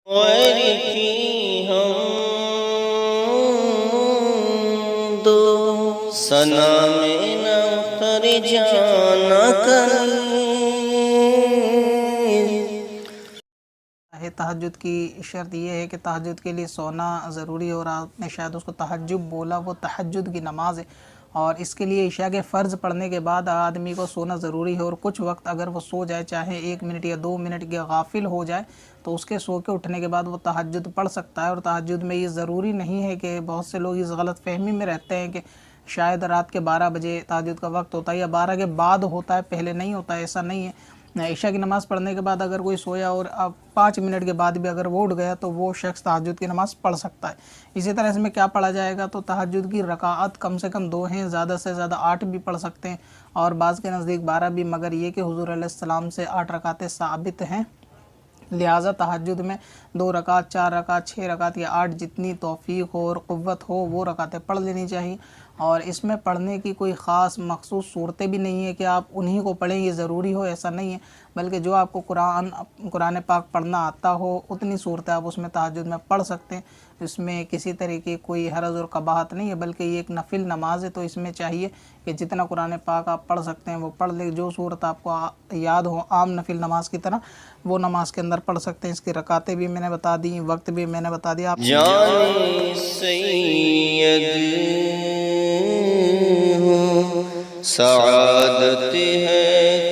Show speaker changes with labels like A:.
A: गैर की हम दो सना में न उतर जाना
B: है। तहज्जुद की शर्त ये है कि तहज्जुद के लिए सोना ज़रूरी है, और आपने शायद उसको तहज्जुद बोला, वो तहज्जुद की नमाज़ है। और इसके लिए इशा के फ़र्ज़ पढ़ने के बाद आदमी को सोना ज़रूरी है, और कुछ वक्त अगर वो सो जाए, चाहे 1 मिनट या 2 मिनट के गाफिल हो जाए, तो उसके सो के उठने के बाद वो तहज्जुद पढ़ सकता है। और तहज्जुद में ये ज़रूरी नहीं है कि बहुत से लोग इस गलत फहमी में रहते हैं कि शायद रात के 12 बजे तहज्जुद का वक्त होता है या 12 के बाद होता है, पहले नहीं होता है। ऐसा नहीं है। ईशा की नमाज़ पढ़ने के बाद अगर कोई सोया और अब 5 मिनट के बाद भी अगर वो उठ गया, तो वो शख्स तहज्जुद की नमाज़ पढ़ सकता है। इसी तरह इसमें क्या पढ़ा जाएगा, तो तहज्जुद की रकाअत कम से कम 2 हैं, ज़्यादा से ज़्यादा 8 भी पढ़ सकते हैं, और बाज़ के नज़दीक 12 भी, मगर ये कि हुज़ूर अलैहिस्सलाम से 8 रकातें साबित हैं। लिहाजा तहज्जुद में 2 रकात, 4 रकात, 6 रकात या 8, जितनी तौफ़ीक़ हो और क़ुव्वत हो वो रकातें पढ़ लेनी चाहिए। और इसमें पढ़ने की कोई ख़ास मख़सूस सूरतें भी नहीं है कि आप उन्हीं को पढ़ें, ये ज़रूरी हो, ऐसा नहीं है। बल्कि जो आपको कुरान पाक पढ़ना आता हो उतनी सूरतें आप उसमें तहज्जुद में पढ़ सकते हैं। इसमें किसी तरह की कोई हरज और कबाहत नहीं है, बल्कि ये एक नफिल नमाज है। तो इसमें चाहिए कि जितना कुरान पाक आप पढ़ सकते हैं वो पढ़ ले। जो सूरत आपको याद हो आम नफिल नमाज की तरह, वो नमाज के अंदर पढ़ सकते हैं। इसकी रकातें भी मैंने बता दी, वक्त भी मैंने बता दिया।
A: जाने सैयद हो सआदत है